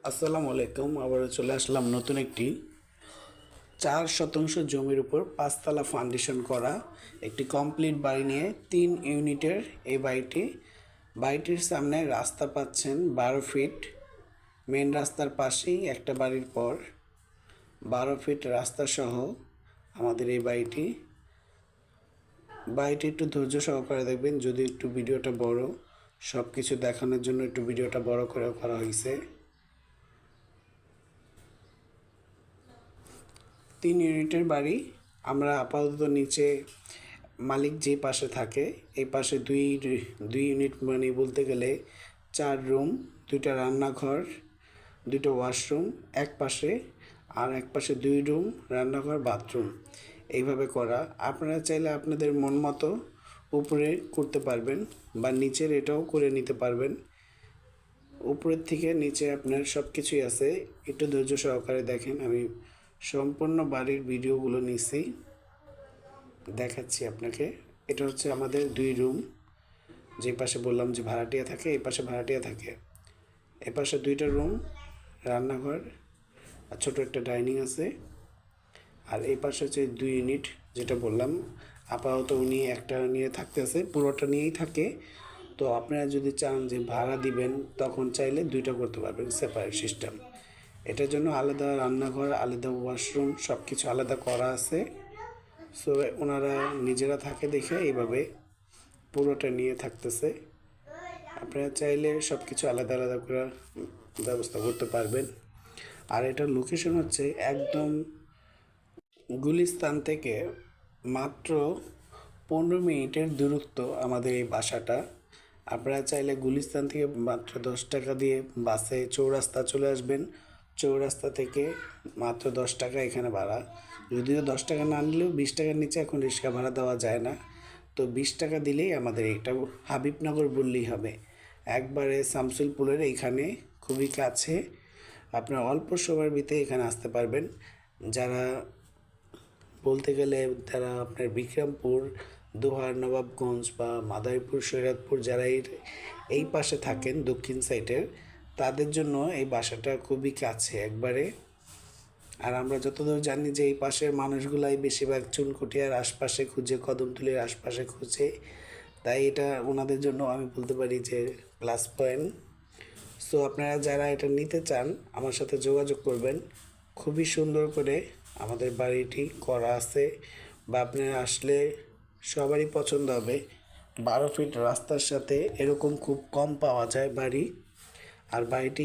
আসসালামু আলাইকুম। আবারও চলে আসলাম নতুন একটি 4 শতাংশ জমির উপর 5 তলা ফাউন্ডেশন করা একটি কমপ্লিট বাড়ি নিয়ে 3 ইউনিটের এই বাড়িটির সামনে রাস্তা পাচ্ছেন 12 ফিট। মেন রাস্তার পাশেই একটা বাড়ির পর 12 ফিট রাস্তা সহ আমাদের এই বাড়িটি একটু ধৈর্য সহকারে দেখবেন। যদি একটু ভিডিওটা বড়, সব কিছু দেখানোর জন্য একটু ভিডিওটা বড় করে করা হয়েছে। 3 ইউনিটের বাড়ি। আমরা আপাতত নিচে মালিক যে পাশে থাকে এই পাশে দুই ইউনিট, মানে বলতে গেলে 4 রুম, 2টা রান্নাঘর, 2টো ওয়াশরুম এক পাশে, আর এক পাশে 2 রুম, রান্নাঘর, বাথরুম এইভাবে করা। আপনারা চাইলে আপনাদের মন মতো উপরে করতে পারবেন বা নিচের এটাও করে নিতে পারবেন। উপরের থেকে নিচে আপনার সব কিছুই আছে। একটু ধৈর্য সহকারে দেখেন। আমি সম্পূর্ণ বাড়ির ভিডিওগুলো নিছি, দেখাচ্ছি আপনাকে। এটা হচ্ছে আমাদের 2 রুম। যে পাশে বললাম যে ভাড়াটিয়া থাকে, এই পাশে ভাড়াটিয়া থাকে। এ পাশে 2টা রুম, রান্নাঘর আর ছোটো একটা ডাইনিং আছে। আর এই পাশে হচ্ছে 2 ইউনিট, যেটা বললাম আপাতত উনি একটা নিয়ে থাকতেছে, পুরোটা নিয়েই থাকে। তো আপনারা যদি চান যে ভাড়া দিবেন তখন চাইলে 2টা করতে পারবেন, সেপারেট সিস্টেম। এটার জন্য আলাদা রান্নাঘর, আলাদা ওয়াশরুম, সব কিছু আলাদা করা আছে। সো ওনারা নিজেরা থাকে দেখে এইভাবে পুরোটা নিয়ে থাকতেছে। আপনারা চাইলে সব কিছু আলাদা আলাদা করে ব্যবস্থা করতে পারবেন। আর এটার লোকেশন হচ্ছে একদম গুলিস্তান থেকে মাত্র 15 মিনিটের দূরত্ব আমাদের এই বাসাটা। আপনারা চাইলে গুলিস্তান থেকে মাত্র 10 টাকা দিয়ে বাসে চৌরাস্তা চলে আসবেন। চৌরাস্তা থেকে মাত্র 10 টাকা এখানে ভাড়া। যদিও 10 টাকা না নিলেও 20 টাকার নিচে এখন রিক্সা ভাড়া দেওয়া যায় না। তো 20 টাকা দিলেই আমাদের এটা হাবিবনগর বললেই হবে। একবারে শামসুলপুরের এইখানে খুবই কাছে। আপনার অল্প সময়ের ভিতরে এখানে আসতে পারবেন। যারা বলতে গেলে যারা আপনার বিক্রমপুর, দোহার, নবাবগঞ্জ বা মাদারীপুর, সৈয়দপুর যারা এই পাশে থাকেন দক্ষিণ সাইডের, তাদের জন্য এই বাসাটা খুবই কাছে একবারে। আর আমরা যতদূর জানি যে এই পাশের মানুষগুলাই বেশিরভাগ চুনকুটিয়ার আশপাশে খুঁজে, কদমতলির আশপাশে খুঁজে, তাই এটা ওনাদের জন্য আমি বলতে পারি যে প্লাস পয়েন্ট। সো আপনারা যারা এটা নিতে চান আমার সাথে যোগাযোগ করবেন। খুবই সুন্দর করে আমাদের বাড়িটি করা আছে, বা আপনারা আসলে সবারই পছন্দ হবে। 12 ফিট রাস্তার সাথে এরকম খুব কম পাওয়া যায় বাড়ি। আর বাড়িটি